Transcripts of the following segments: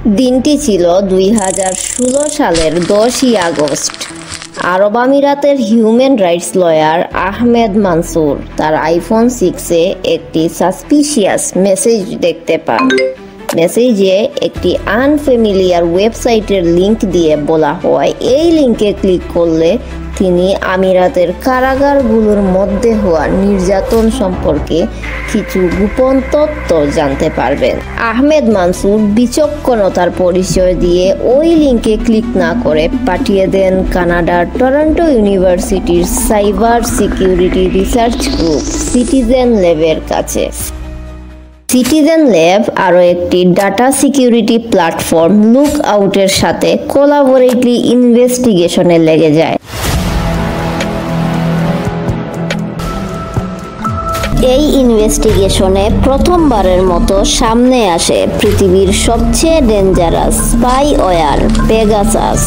দিনটি ছিল 2016 সালের 10ই আগস্ট। আরব আমিরাতের human rights lawyer Ahmed Mansoor তার আইফোন 6-এ একটি সাসপিশিয়াস মেসেজ দেখতে পান। মেসেজে একটি আনফ্যামিলিয়ার ওয়েবসাইটের লিংক দিয়ে বলা হয় এই লিংকে ক্লিক করলে তিনি আমিরাতের কারাগারগুলোর মধ্যে হওয়া নির্যাতন সম্পর্কে কিছু গোপন তথ্য জানতে পারবেন। আহমেদ মানসুর বিচক্ষণতার পরিচয় দিয়ে ওই লিংকে ক্লিক না করে পাঠিয়ে দেন কানাডার টরন্টো ইউনিভার্সিটির cyber security research group citizen ল্যাবের কাছে। সিটিজেন ল্যাব আরও একটি ডাটা সিকিউরিটি প্ল্যাটফর্ম লুক আউটের সাথে কোলাবোরেটলি ইনভেস্টিগেশনে লেগে যায়। এই ইনভেস্টিগেশনে প্রথমবারের মতো সামনে আসে পৃথিবীর সবচেয়ে dangerous spyware Pegasus.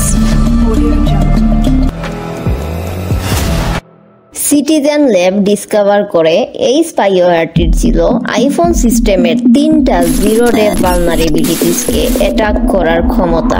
Citizen lab discover করে এই স্পাইওয়্যারটির ছিল আইফোন সিস্টেমের 3টা জিরো ডে ভালনারেবিলিটিসকে অ্যাটাক করার ক্ষমতা।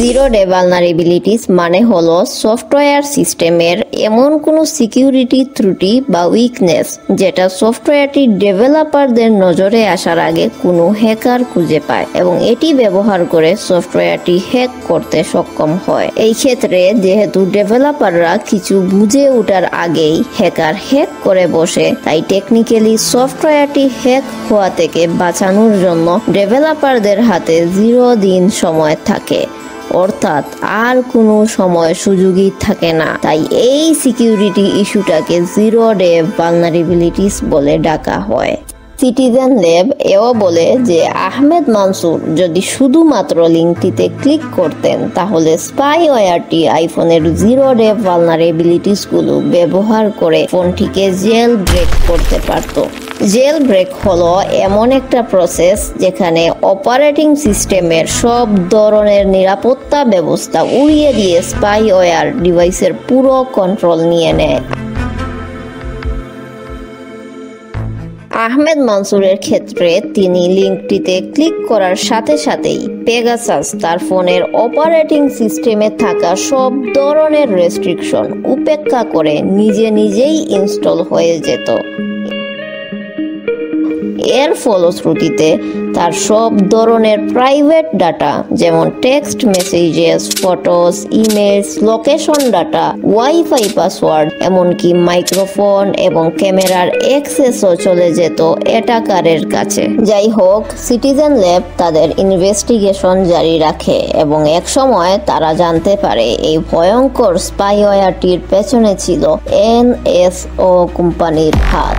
জিরো ডে ভালনারেবিলিটিস মানে হলো সফটওয়্যার সিস্টেমের এমন কোনো সিকিউরিটি ত্রুটি বা উইকনেস যেটা সফটওয়্যারটি ডেভেলপারদের নজরে আসার আগে কোনো হ্যাকার খুঁজে পায় এবং এটি ব্যবহার করে সফটওয়্যারটি হ্যাক করতে সক্ষম হয়। এই ক্ষেত্রে যেহেতু ডেভেলপাররা কিছু বুঝে ওঠার আগেই হ্যাকার হ্যাক করে বসে, তাই টেকনিক্যালি সফটওয়্যারটি হ্যাক হওয়া থেকে বাঁচানোর জন্য ডেভেলপারদের হাতে 0 দিন সময় থাকে, অর্থাৎ আর কোনো সময় সুযোগই থাকে না। তাই এই সিকিউরিটি ইস্যুটাকে জিরো ডে ভালনারেবিলিটিস বলে ডাকা হয়। সিটিজেন ল্যাব এও বলে যে আহমেদ মানসুর যদি শুধুমাত্র লিঙ্কটিতে ক্লিক করতেন তাহলে স্পাইওয়্যারটি আইফোনের জিরো ডে ভালনারেবিলিটিসগুলো ব্যবহার করে ফোনটিকে জেল ব্রেক করতে পারত। জেল ব্রেক হলো এমন একটা প্রসেস যেখানে অপারেটিং সিস্টেমের সব ধরনের নিরাপত্তা ব্যবস্থা উড়িয়ে দিয়ে স্পাইওয়্যার ডিভাইসের পুরো কন্ট্রোল নিয়ে নেয়। আহমেদ মানসুরের ক্ষেত্রে তিনি লিঙ্কটিতে ক্লিক করার সাথে সাথেই পেগাসাস তার ফোনের অপারেটিং সিস্টেমে থাকা সব ধরনের রেস্ট্রিকশন উপেক্ষা করে নিজেই ইনস্টল হয়ে যেত। এর ফলশ্রুতিতে তার সব ধরনের প্রাইভেট ডাটা যেমন text messages, photos, emails, location data, wifi password, এমনকি মাইক্রোফোন এবং ক্যামেরার অ্যাক্সেসও চলে যেত অ্যাটাকারের কাছে। যাই হোক, সিটিজেন ল্যাব তাদের ইনভেস্টিগেশন জারি রাখে এবং একসময় তারা জানতে পারে এই ভয়ঙ্কর স্পাইওয়্যারটির পেছনে ছিল এনএসও কোম্পানির হাত।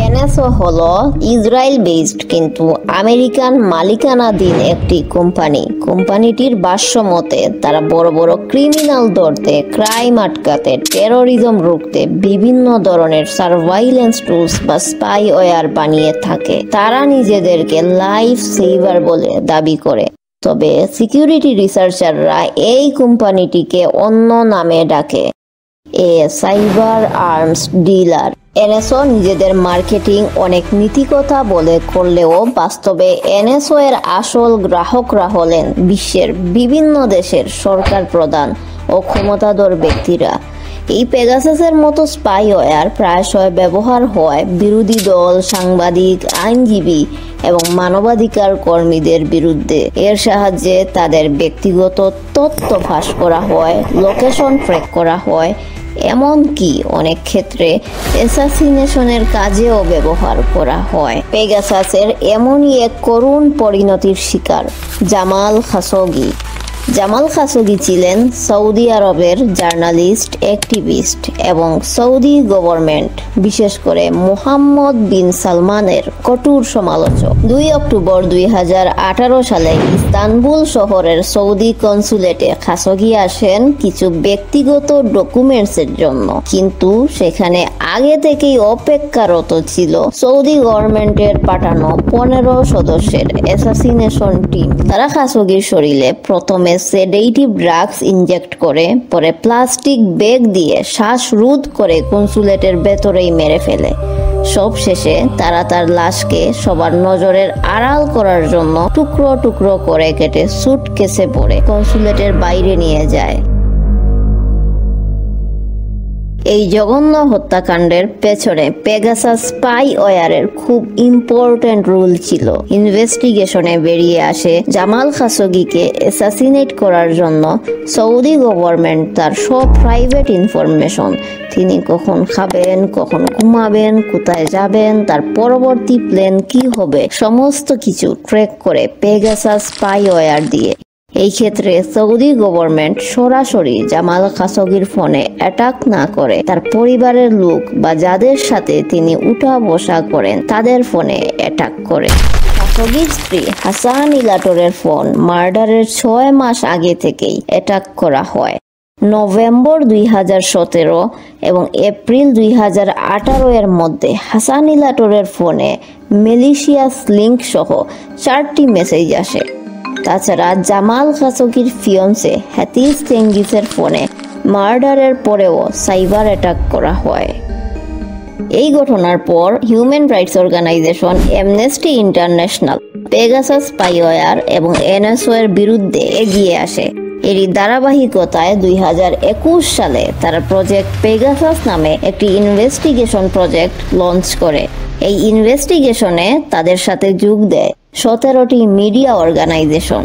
এনএসও হলো ইসরায়েল বেসড কিন্তু আমেরিকান মালিকানাধীন একটি কোম্পানি। কোম্পানিটির ভাষ্য মতে তারা বড় বড় ক্রিমিনাল ধরতে, ক্রাইম আটকাতে, টেরোরিজম রুখতে বিভিন্ন ধরনের সার্ভাইলেন্স টুলস বা স্পাইওয়্যার বানিয়ে থাকে। তারা নিজেদেরকে লাইফ সেভার বলে দাবি করে, তবে সিকিউরিটি রিসার্চাররা এই কোম্পানিটিকে অন্য নামে ডাকে, সাইবার আর্মস ডিলার। এনএসও নিজেদের মার্কেটিং অনেক নীতিকথা বলে করলেও বাস্তবে এনএসও এর আসল গ্রাহকরা হলেন বিশ্বের বিভিন্ন দেশের সরকার প্রধান ও ক্ষমতাধর ব্যক্তিরা। এই পেগাসাসের মতো স্পাইওয়্যার প্রায়শই ব্যবহার হয় বিরোধী দল, সাংবাদিক, আইনজীবী এবং মানবাধিকার কর্মীদের বিরুদ্ধে। এর সাহায্যে তাদের ব্যক্তিগত তথ্য ফাঁস করা হয়, লোকেশন ট্র্যাক করা হয়, এমনকি অনেক ক্ষেত্রে অ্যাসাসিনেশনের কাজেও ব্যবহার করা হয়। পেগাসাসের এমনই এক করুণ পরিণতির শিকার জামাল খাশোগি। জামাল খাশোগি ছিলেন সৌদি আরবের জার্নালিস্ট, অ্যাক্টিভিস্ট এবং সৌদি গভর্নমেন্ট, বিশেষ করে মোহাম্মদ বিন সালমানের কঠোর সমালোচক। 2 অক্টোবর 2018 সালে ইস্তানবুল শহরের সৌদি কনসুলেটে খাশোগি আসেন কিছু ব্যক্তিগত ডকুমেন্টসের জন্য, কিন্তু সেখানে আগে থেকেই অপেক্ষারত ছিল সৌদি গভর্নমেন্টের পাঠানো 15 সদস্যের অ্যাসাসিনেশন টিম। তারা খাশোগির শরীরে প্রথমে সেডেটিভ ড্রাগস ইনজেক্ট করে, পরে প্লাস্টিক ব্যাগ দিয়ে শ্বাসরোধ করে কনসুলেটের ভেতরেই মেরে ফেলে। সব শেষে তারা তার লাশকে সবার নজরের আড়াল করার জন্য টুকরো টুকরো করে কেটে সুটকেসে ভরে কনসুলেটের বাইরে নিয়ে যায়। এই জঘন্য হত্যাকাণ্ডের পেছনে পেগাসাস স্পাইওয়্যারের খুব ইম্পর্টেন্ট রোল ছিল। ইনভেস্টিগেশনে বেরিয়ে আসে জামাল খাশোগিকে অ্যাসাসিনেট করার জন্য সৌদি গভর্নমেন্ট তার সব প্রাইভেট ইনফরমেশন, তিনি কখন খাবেন, কখন ঘুমাবেন, কোথায় যাবেন, তার পরবর্তী প্ল্যান কি হবে, সমস্ত কিছু ট্র্যাক করে পেগাসাস স্পাইওয়্যার দিয়ে। এই ক্ষেত্রে সৌদি গভর্নমেন্ট সরাসরি জামাল খাশোগির ফোনে অ্যাটাক না করে তার পরিবারের লোক বা যাদের সাথে তিনি উঠা বসা করেন তাদের ফোনে অ্যাটাক করে। খাশোগির স্ত্রী হাসান ইলাটোরের ফোন মার্ডারের 6 মাস আগে থেকেই অ্যাটাক করা হয়। নভেম্বর 2017 এবং এপ্রিল 2018 এর মধ্যে হাসান ইলাটোরের ফোনে মেলিশিয়াস লিঙ্ক সহ 4টি মেসেজ আসে। তাছাড়া জামাল খাশোগির ফিয়ন্সে হাতিস চেঙ্গিসের ফোনে মার্ডারের পরেও সাইবার অ্যাটাক করা হয়। এই ঘটনার পর human rights organisation Amnesty International Pegasus spyware এবং এনএসও এর বিরুদ্ধে এগিয়ে আসে। এরই ধারাবাহিকতায় 2021 সালে তারা প্রজেক্ট পেগাসাস নামে একটি ইনভেস্টিগেশন প্রজেক্ট লঞ্চ করে। এই ইনভেস্টিগেশনে তাদের সাথে যোগ দেয় 17টি মিডিয়া অর্গানাইজেশন।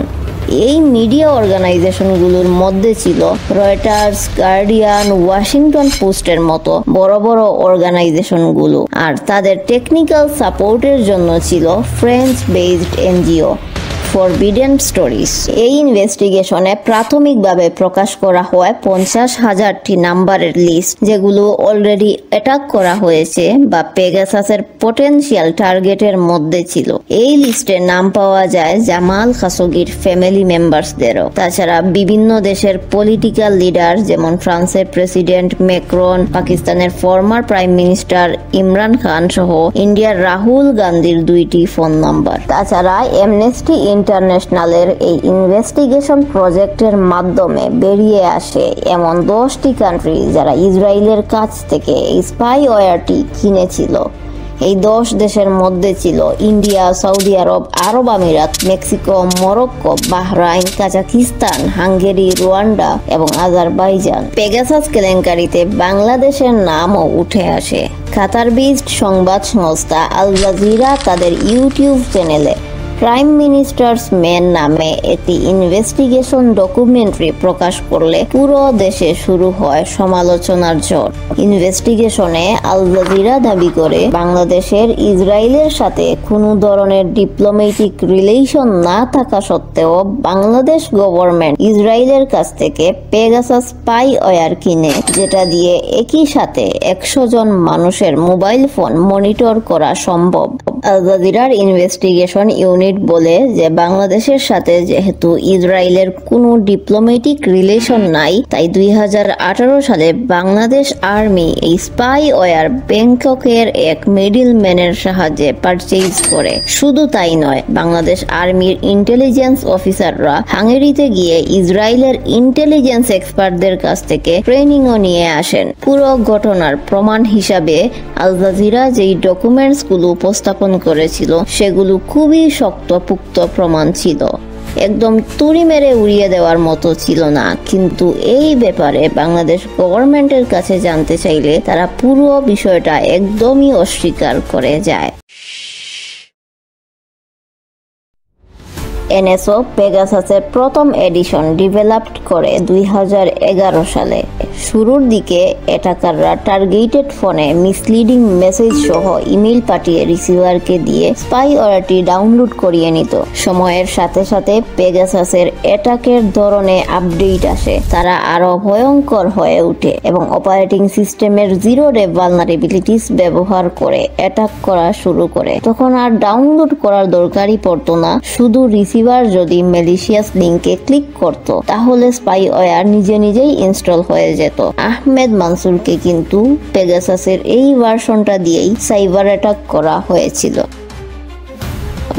এই মিডিয়া অর্গানাইজেশনগুলোর মধ্যে ছিল রয়টার্স, গার্ডিয়ান, ওয়াশিংটন পোস্টের মতো বড় বড় অর্গানাইজেশনগুলো, আর তাদের টেকনিক্যাল সাপোর্টের জন্য ছিল French based NGO forbidden stories. এই ইনভেস্টিগেশনে প্রাথমিকভাবে প্রকাশ করা হয় 50,000টি নাম্বারের লিস্ট, যেগুলো অলরেডি অ্যাটাক করা হয়েছে বা পেগাসাসের পটেনশিয়াল টার্গেটের মধ্যে ছিল। এই লিস্টে নাম পাওয়া যায় জামাল খাশোগির ফ্যামিলি মেম্বার্সদেরও। তাছাড়া বিভিন্ন দেশের পলিটিক্যাল লিডার যেমন ফ্রান্সের প্রেসিডেন্ট ম্যাক্রন, পাকিস্তানের former prime minister Imran Khan সহ ইন্ডিয়ার রাহুল গান্ধীর 2টি ফোন নাম্বার। তাছাড়া অ্যামনেস্টি ইন্টারন্যাশনালের এই ইনভেস্টিগেশন প্রজেক্টের মাধ্যমে বেরিয়ে আসে এমন 10টি কান্ট্রি যারা ইসরায়েলের কাছ থেকে এই স্পাইওয়্যারটি কিনেছিল। এই 10 দেশের মধ্যে ছিল ইন্ডিয়া, সৌদি আরব, আরব আমিরাত, Mexico, Morocco, Bahrain, Kazakhstan, Hungary, Rwanda এবং আজারবাইজান। পেগাসাস কেলেঙ্কারিতে বাংলাদেশের নামও উঠে আসে। কাতার বেসড সংবাদ সংস্থা আল জাজিরা তাদের ইউটিউব চ্যানেলে প্রাইম মিনিস্টার্স ম্যান নামে একটি ইনভেস্টিগেশন ডকুমেন্টারি প্রকাশ করলে পুরো দেশে শুরু হয় সমালোচনার ঝড়। ইনভেস্টিগেশনে আল জাজিরা দাবি করে বাংলাদেশের ইসরায়েলের সাথে কোনো ধরনের ডিপ্লোম্যাটিক রিলেশন না থাকা সত্ত্বেও বাংলাদেশ গভর্নমেন্ট ইসরায়েলের কাছ থেকে পেগাসাস স্পাইওয়্যার কিনে, যেটা দিয়ে একই সাথে 100 জন মানুষের মোবাইল ফোন মনিটর করা সম্ভব। আল জাজিরার ইনভেস্টিগেশন ইউনিট বলে যে বাংলাদেশের সাথে যেহেতু ইসরায়েলের কোনো ডিপ্লোম্যাটিক রিলেশন নাই, তাই 2018 সালে বাংলাদেশ আর্মি এই স্পাইওয়্যার ব্যাংককের এক মিডলম্যানের সাহায্যে পারচেজ করে। শুধু তাই নয়, বাংলাদেশ আর্মির ইন্টেলিজেন্স অফিসাররা হাঙ্গেরিতে গিয়ে ইসরায়েলের ইন্টেলিজেন্স এক্সপার্টদের কাছ থেকে ট্রেনিংও নিয়ে আসেন। পুরো ঘটনার প্রমাণ হিসাবে আল জাজিরা যেই ডকুমেন্টসগুলো উপস্থাপন করেছিল সেগুলো খুবই শক্তপোক্ত প্রমাণ ছিল, একদম তুড়ি মেরে উড়িয়ে দেওয়ার মতো ছিল না। কিন্তু এই ব্যাপারে বাংলাদেশ গভর্নমেন্টের কাছে জানতে চাইলে তারা পুরো বিষয়টা একদমই অস্বীকার করে যায়। এনএসও পেগাসাসের প্রথম এডিশন ডেভেলপড করে 2011 সালে। শুরুর দিকে অ্যাটাকাররা টার্গেটেড ফোনে মিসলিডিং মেসেজ সহ ইমেল পাঠিয়ে রিসিভারকে দিয়ে স্পাইওয়্যারটি ডাউনলোড করিয়ে নিত। সময়ের সাথে সাথে পেগাসাসের অ্যাটাকের ধরনে আপডেট আসে, তারা আরো ভয়ঙ্কর হয়ে ওঠে এবং অপারেটিং সিস্টেমের জিরো ডে ভালনারেবিলিটিস ব্যবহার করে অ্যাটাক করা শুরু করে। তখন আর ডাউনলোড করার দরকারই পড়তো না, শুধু রিসিভার যদি ম্যালিশিয়াস লিংকে ক্লিক করত তাহলে স্পাইওয়্যার নিজে নিজেই ইনস্টল হয়ে যেত। আহমেদ মানসুরকে কিন্তু পেগাসাসের এই ভার্সনটা দিয়েই সাইবার অ্যাটাক করা হয়েছিল।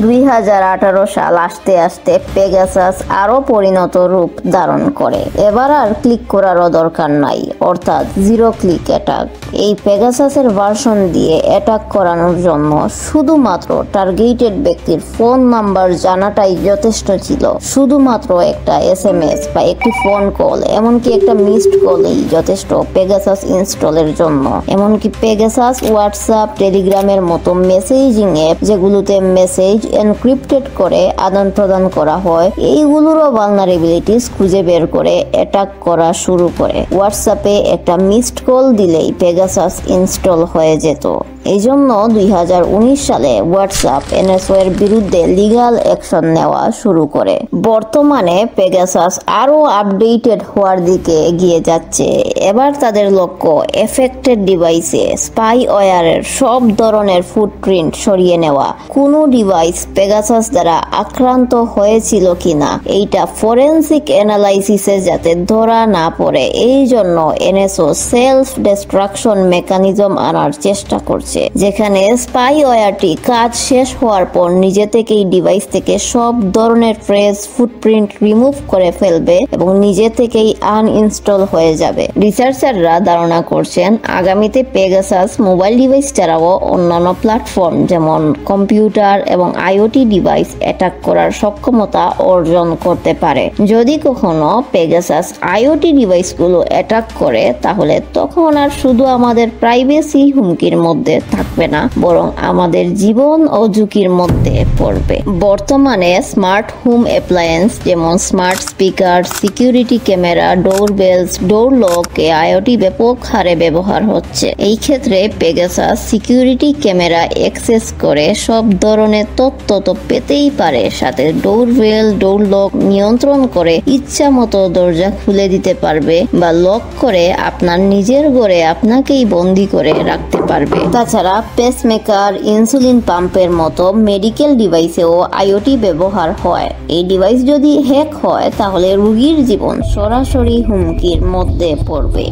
2018 সাল আসতে আসতে পেগাসাস আরো পরিণত রূপ ধারণ করে। এবার আর ক্লিক করারও দরকার নাই, অর্থাৎ জিরো ক্লিক অ্যাটাক। এই পেগাসাসের ভার্সন দিয়ে অ্যাটাক করানোর জন্য শুধুমাত্র টার্গেটেড ব্যক্তির ফোন নাম্বার জানাটাই যথেষ্ট ছিল। শুধুমাত্র একটা SMS বা একটি ফোন কল, এমনকি একটা মিসড কলই যথেষ্ট পেগাসাস ইনস্টলের জন্য। এমনকি পেগাসাস হোয়াটসঅ্যাপ, টেলিগ্রামের মতো মেসেজিং অ্যাপ, যেগুলোতে মেসেজ এনক্রিপ্টেড করে আদান প্রদান করা হয়, এইগুলোরও ভালনারেবিলিটিস খুঁজে বের করে অ্যাটাক করা শুরু করে। হোয়াটসঅ্যাপে একটা মিসড কল দিলেই পেগাসাস ইনস্টল হয়ে যেত। এই জন্য 2019 সালে হোয়াটসঅ্যাপ NSO এর বিরুদ্ধে লিগ্যাল অ্যাকশন নেওয়া শুরু করে। বর্তমানে পেগাসাস আরো আপডেটেড হওয়ার দিকে এগিয়ে যাচ্ছে। এবার তাদের লক্ষ্য এফেক্টেড ডিভাইসে স্পাইওয়্যারের সব ধরনের ফুটপ্রিন্ট সরিয়ে নেওয়া। কোনো ডিভাইস পেগাসাস দ্বারা আক্রান্ত হয়েছিল কিনা এইটা ফরেনসিক অ্যানালাইসিসে যাতে ধরা না পড়ে, এই জন্য NSO সেলফ ডিস্ট্রাকশন মেকানিজম আনার চেষ্টা করছে, যেখানে স্পাইওয়্যারটি কাজ শেষ হওয়ার পর নিজে থেকেই ডিভাইস থেকে সব ধরনের ট্রেস ফুটপ্রিন্ট রিমুভ করে ফেলবে এবং নিজে থেকেই আনইনস্টল হয়ে যাবে। রিসার্চাররা ধারণা করছেন আগামীতে পেগাসাস মোবাইল ডিভাইস ছাড়াও অন্যান্য প্ল্যাটফর্ম যেমন কম্পিউটার এবং IoT ডিভাইস অ্যাটাক করার সক্ষমতা অর্জন করতে পারে। যদি কখনো পেগাসাস IoT ডিভাইসগুলো অ্যাটাক করে, তাহলে তখন আর শুধু আমাদের প্রাইভেসি হুমকির মধ্যে থাকবে না, বরং আমাদের জীবন ও ঝুঁকির মধ্যে পড়বে। বর্তমানে স্মার্ট হোম অ্যাপ্লায়েন্স যেমন স্মার্ট স্পিকার, সিকিউরিটি ক্যামেরা, ডোর বেলস, ডোর লক IoT ব্যাপক হারে ব্যবহার হচ্ছে। এই ক্ষেত্রে পেগাসাস সিকিউরিটি ক্যামেরা অ্যাক্সেস করে সব ধরনের তথ্য তো পেতেই পারে, সাথে ডোর বেল, ডোর লক নিয়ন্ত্রণ করে ইচ্ছা মতো দরজা খুলে দিতে পারবে বা লক করে আপনার নিজের ঘরে আপনাকেই বন্দি করে রাখতে পারবে। তাছাড়া পেসমেকার, ইনসুলিন পাম্পের মতো মেডিকেল ডিভাইসেও IoT ব্যবহার হয়। এই ডিভাইস যদি হ্যাক হয়, তাহলে রোগীর জীবন সরাসরি হুমকির মধ্যে পড়বে।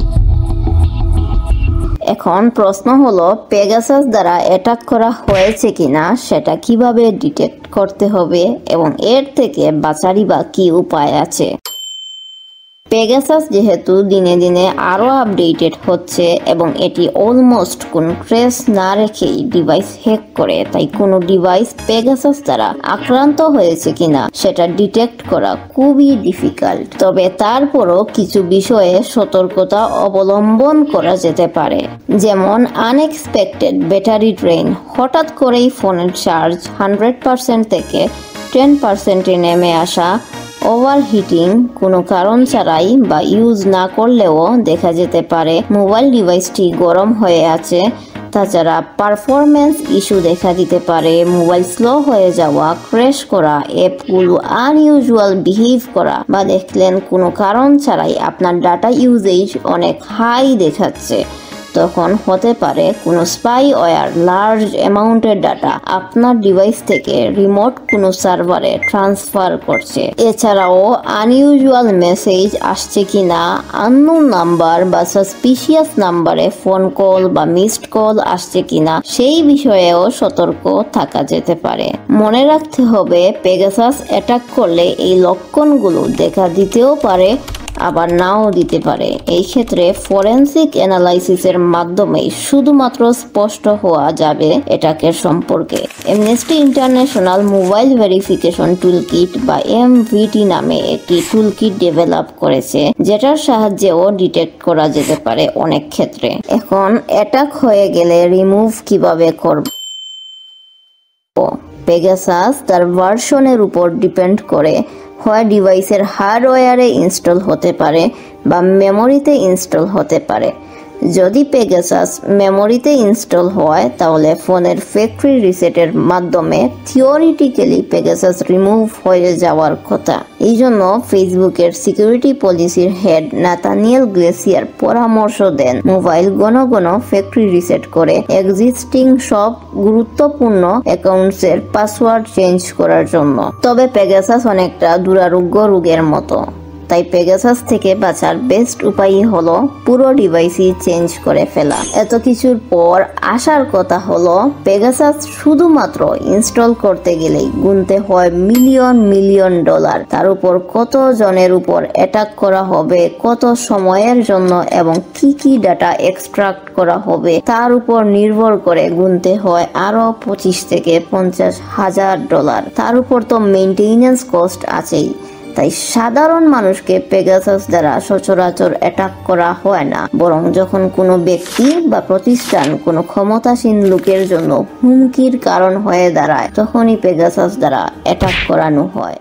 এখন প্রশ্ন হলো, পেগাসাস দ্বারা অ্যাটাক করা হয়েছে কিনা সেটা কিভাবে ডিটেক্ট করতে হবে এবং এর থেকে বাঁচারই বা কি উপায় আছে? পেগাসাস যেহেতু দিনে দিনে আরো আপডেটেড হচ্ছে এবং এটি অলমোস্ট কোনো ট্রেস না রেখেই ডিভাইস হ্যাক করে, তাই কোনো ডিভাইস পেগাসাস দ্বারা আক্রান্ত হয়েছে কিনা সেটা ডিটেক্ট করা খুবই ডিফিকাল্ট। তবে তারপরও কিছু বিষয়ে সতর্কতা অবলম্বন করা যেতে পারে, যেমন আনএক্সপেক্টেড ব্যাটারি ড্রেন। হঠাৎ করেই ফোনের চার্জ 100% থেকে 10% নেমে আসা, ওভারহিটিং কোনো কারণ ছাড়াই বা ইউজ না করলেও দেখা যেতে পারে মোবাইল ডিভাইসটি গরম হয়ে আছে। তাছাড়া পারফরমেন্স ইস্যু দেখা দিতে পারে, মোবাইল স্লো হয়ে যাওয়া, ক্র্যাশ করা, অ্যাপগুলো আনইউজুয়াল বিহেভ করা, বা দেখলেন কোনো কারণ ছাড়াই আপনার ডাটা ইউজেজ অনেক হাই দেখাচ্ছে। তখন হতে পারে কোনো স্পাইওয়্যার লার্জ অ্যামাউন্টের ডাটা আপনার ডিভাইস থেকে রিমোট কোনো সার্ভারে ট্রান্সফার করছে। এছাড়াও আনইউজুয়াল মেসেজ আসছে কিনা, আননোন নাম্বার বা সাসপিশিয়াস নাম্বারে ফোন কল বা মিসড কল আসছে কিনা সেই বিষয়েও সতর্ক থাকা যেতে পারে। মনে রাখতে হবে, পেগাসাস অ্যাটাক করলে এই লক্ষণগুলো দেখা দিতেও পারে, আবার নাও দিতে পারে। এই ক্ষেত্রে ফরেনসিক অ্যানালাইসিসের মাধ্যমে শুধুমাত্র স্পষ্ট হওয়া যাবে এটাকে সম্পর্কে। Amnesty international mobile verification toolkit বা MVT নামে একটি টুলকিট ডেভেলপ করেছে, যেটার সাহায্যেও ডিটেক্ট করা যেতে পারে অনেক ক্ষেত্রে। এখন অ্যাটাক হয়ে গেলে রিমুভ কিভাবে করব? পেগাসাস তার ভার্সনের উপর ডিপেন্ড করে হয় ডিভাইসের হার্ডওয়্যারে ইনস্টল হতে পারে বা মেমোরিতে ইনস্টল হতে পারে। যদি পেগাসাস মেমোরিতে ইনস্টল হয়, তাহলে ফোনের ফ্যাক্টরি রিসেটের মাধ্যমে থিওরিটিক্যালি পেগাসাস রিমুভ হয়ে যাওয়ার কথা। এই জন্য ফেসবুকের সিকিউরিটি পলিসির হেড নাথানিয়েল গ্লেসিয়ার পরামর্শ দেন মোবাইল ঘন ঘন ফ্যাক্টরি রিসেট করে এক্সিস্টিং সব গুরুত্বপূর্ণ অ্যাকাউন্টসের পাসওয়ার্ড চেঞ্জ করার জন্য। তবে পেগাসাস অনেকটা দুরারোগ্য রোগের মতো। তাই পেগাসাস থেকে বাঁচার বেস্ট উপায় হলো পুরো ডিভাইসই চেঞ্জ করে ফেলা। এত কিছুর পর আসার কথা হলো পেগাসাস শুধুমাত্র ইনস্টল করতে গেলেই গুনতে হয় মিলিয়ন মিলিয়ন ডলার। তার উপর কত জনের উপর অ্যাটাক করা হবে, কত সময়ের জন্য এবং কি কি ডাটা এক্সট্রাক্ট করা হবে তার উপর নির্ভর করে গুনতে হয় আরো 25 থেকে 50,000 ডলার। তার উপর তো মেইনটেনেন্স কস্ট আছেই। তাই সাধারণ মানুষকে পেগাসাস দ্বারা সচরাচর অ্যাটাক করা হয় না, বরং যখন কোনো ব্যক্তি বা প্রতিষ্ঠান কোনো ক্ষমতাসীন লোকের জন্য হুমকির কারণ হয়ে দাঁড়ায় তখনই পেগাসাস দ্বারা অ্যাটাক করানো হয়।